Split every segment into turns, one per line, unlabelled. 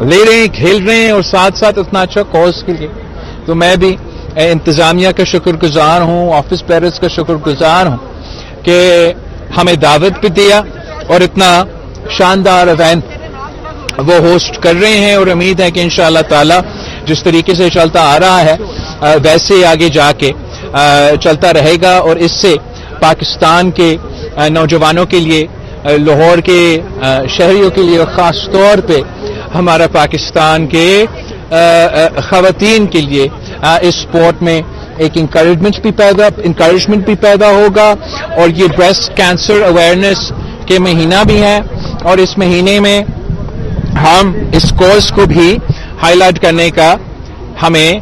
ले रहे हैं, खेल रहे हैं और साथ साथ इतना अच्छा कॉज के लिए। तो मैं भी इंतजामिया का शुक्रगुजार हूँ, ऑफिस पेरेंट्स का शुक्रगुजार हूँ कि हमें दावत भी दिया और इतना शानदार इवेंट वो होस्ट कर रहे हैं। और उम्मीद है कि इंशाअल्लाह ताला जिस तरीके से चलता आ रहा है वैसे आगे जाके चलता रहेगा और इससे पाकिस्तान के नौजवानों के लिए, लाहौर के शहरियों के लिए, खास तौर पे हमारा पाकिस्तान के ख़वातीन के लिए इस स्पोर्ट में एक इंकरेजमेंट भी पैदा होगा। और ये ब्रेस्ट कैंसर अवेयरनेस के महीना भी है और इस महीने में हम इस कोर्स को भी हाईलाइट करने का हमें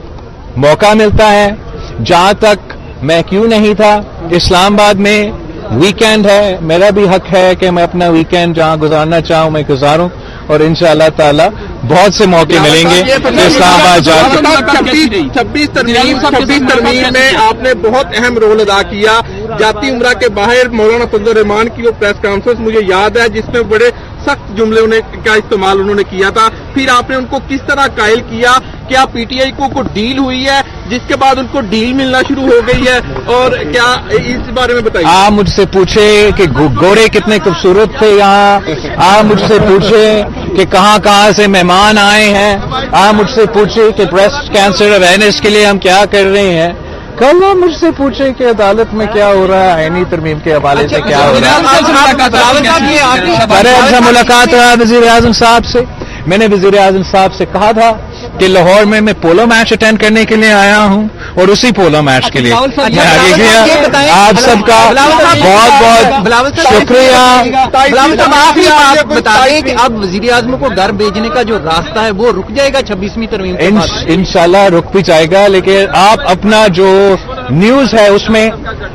मौका मिलता है। जहां तक मैं क्यों नहीं था, इस्लामाबाद में वीकेंड है, मेरा भी हक है कि मैं अपना वीकेंड जहां गुजारना चाहूं मैं गुजारूं और इंशाअल्लाह ताला बहुत से मौके मिलेंगे इस्लामाबाद जाकर।
26 तरमीम में आपने बहुत अहम रोल अदा किया। जाती उम्रा के बाहर मौलाना फजल रहमान की वो प्रेस कॉन्फ्रेंस मुझे याद है जिसमें बड़े सख्त जुमले का इस्तेमाल उन्होंने किया था। फिर आपने उनको किस तरह कायल किया, क्या पीटीआई को डील हुई है जिसके बाद उनको डील मिलना शुरू हो गई है, और क्या इस बारे में बताइए।
आप मुझसे पूछे कि गोरे कितने खूबसूरत थे यहाँ, आप मुझसे पूछे कि कहाँ से मेहमान आए हैं, आप मुझसे पूछे कि ब्रेस्ट कैंसर अवेयरनेस के लिए हम क्या कर रहे हैं, कल आप मुझसे पूछे कि अदालत में क्या हो रहा है, आईनी तरमीम के हवाले से क्या हो रहा है। अरे अच्छा मुलाकात रहा वजीर आजम साहब से। मैंने वजीर आजम साहब से कहा था कि लाहौर में मैं पोलो मैच अटेंड करने के लिए आया हूं और उसी पोलो मैच के लिए मैं आगे गया। आप सबका बहुत बहुत शुक्रिया।
आप बताएं कि अब वजीर आजम को घर भेजने का जो रास्ता है वो रुक जाएगा 26वीं तरमीम के बाद?
इंशाल्लाह रुक भी जाएगा, लेकिन आप अपना जो न्यूज है उसमें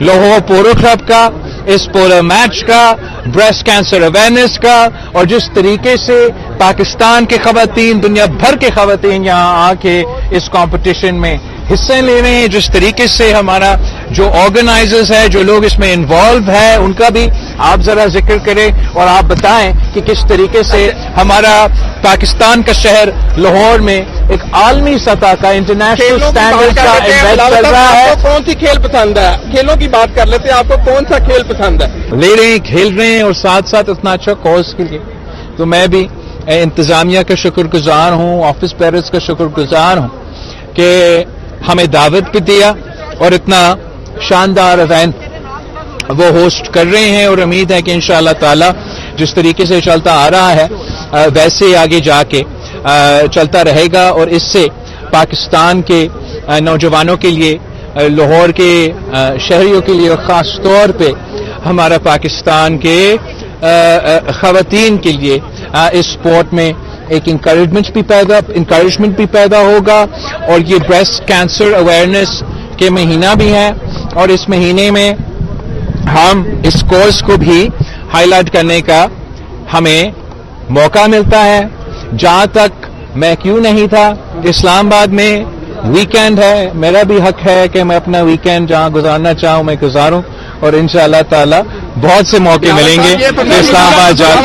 लाहौर पोलो क्लब का, इस पोलो मैच का, ब्रेस्ट कैंसर अवेयरनेस का और जिस तरीके से पाकिस्तान के खवातीन, दुनिया भर के खवातीन यहाँ आके इस कंपटीशन में हिस्से ले रहे हैं, जिस तरीके से हमारा जो ऑर्गेनाइजर्स है, जो लोग इसमें इन्वॉल्व है, उनका भी आप जरा जिक्र करें और आप बताएं कि किस तरीके से हमारा पाकिस्तान का शहर लाहौर में एक आलमी सतह का इंटरनेशनल स्टैंडर्ड का इवेंट चल रहा है।
आपको कौन सी खेल पसंद है? खेलों की बात कर लेते हैं, आपको कौन सा खेल पसंद है?
ले रहे हैं, खेल रहे हैं और साथ साथ इतना अच्छा कॉज के लिए। तो मैं भी इंतजामिया का शुक्रगुजार हूँ, ऑफिस पेरेंट्स का शुक्रगुजार हूँ कि हमें दावत भी दिया और इतना शानदार इवेंट वो होस्ट कर रहे हैं। और उम्मीद है कि इंशाअल्लाह ताला जिस तरीके से चलता आ रहा है वैसे आगे जाके चलता रहेगा और इससे पाकिस्तान के नौजवानों के लिए, लाहौर के शहरियों के लिए, खास तौर पे हमारा पाकिस्तान के ख़वातीन के लिए इस स्पोर्ट में एक इंकरेजमेंट भी पैदा होगा। और ये ब्रेस्ट कैंसर अवेयरनेस के महीना भी है और इस महीने में हम इस कोर्स को भी हाईलाइट करने का हमें मौका मिलता है। जहां तक मैं क्यों नहीं था, इस्लामाबाद में वीकेंड है, मेरा भी हक है कि मैं अपना वीकेंड जहां गुजारना चाहूं मैं गुजारूं और इंशाअल्लाह ताला बहुत से मौके मिलेंगे इस्लामाबाद जाकर।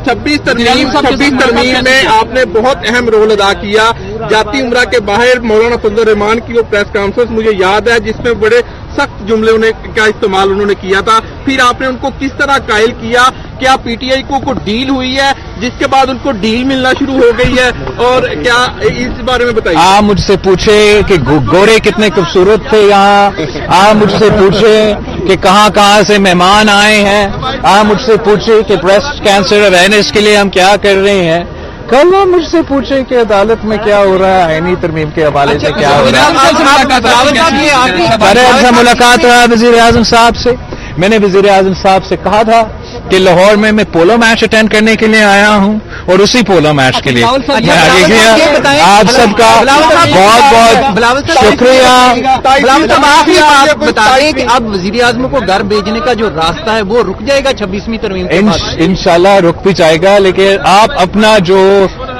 26 तरमीम में आपने बहुत अहम रोल अदा किया। जाती उम्रा के बाहर मौलाना फजल रहमान की वो प्रेस कॉन्फ्रेंस मुझे याद है जिसमें बड़े सख्त जुमले का इस्तेमाल उन्होंने किया था। फिर आपने उनको किस तरह कायल किया, क्या पीटीआई को डील हुई है जिसके बाद उनको डील मिलना शुरू हो गई है, और क्या इस बारे में बताइए।
आप मुझसे पूछे कि गोरे कितने खूबसूरत थे यहाँ, आप मुझसे पूछे कि कहाँ से मेहमान आए हैं, आप मुझसे पूछे कि ब्रेस्ट कैंसर अवेयरनेस के लिए हम क्या कर रहे हैं, कल आप मुझसे पूछे कि अदालत में क्या हो रहा है, आईनी तरमीम के हवाले से क्या हो रहा है। अरे अच्छा मुलाकात रहा वजीर आजम साहब से। मैंने वजीर आजम साहब से कहा था कि लाहौर में मैं पोलो मैच अटेंड करने के लिए आया हूं और उसी पोलो मैच के लिए मैं आगे गया। आप सबका बहुत बहुत शुक्रिया।
आप बताएं कि अब वजीर आजम को घर भेजने का जो रास्ता है वो रुक जाएगा 26वीं तरमीम के बाद?
इंशाल्लाह रुक भी जाएगा, लेकिन आप अपना जो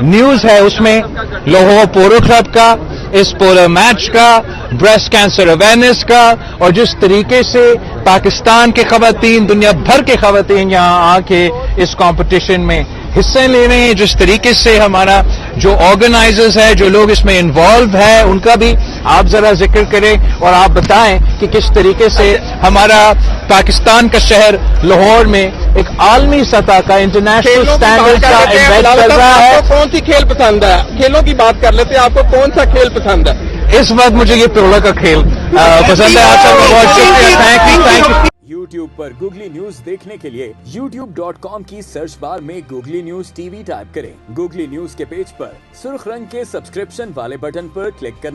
न्यूज है उसमें लाहौर पोलो क्लब का, इस पोलो मैच का, ब्रेस्ट कैंसर अवेयरनेस का और जिस तरीके से पाकिस्तान के खवातीन, दुनिया भर के खवातीन यहाँ आके इस कंपटीशन में حصے لے رہے ہیں, جس طریقے سے ہمارا جو آرگنائزرز ہے, جو لوگ اس میں انوالو ہے, ان کا بھی آپ ذرا ذکر کریں اور آپ بتائیں کہ کس طریقے سے ہمارا پاکستان کا شہر لاہور میں ایک عالمی سطح کا انٹرنیشنل اسٹینڈرڈ کا امبیڈ کر رہا ہے.
آپ کو کون سی کھیل پسند ہے؟ کھیلوں کی بات کر لیتے ہیں, آپ کو کون سا کھیل پسند ہے؟
اس وقت مجھے یہ پرولا کا کھیل پسند ہے. آپ سب کو بہت شکریہ. Thank you.
YouTube per googly news دیکھنے کے لیے youtube.com کی سرچ بار میں googly news T V type کریں. گوگلی نیوز کے پیج پر سرخ رنگ کے سبسکرپشن والے بٹن پر کلک کرنا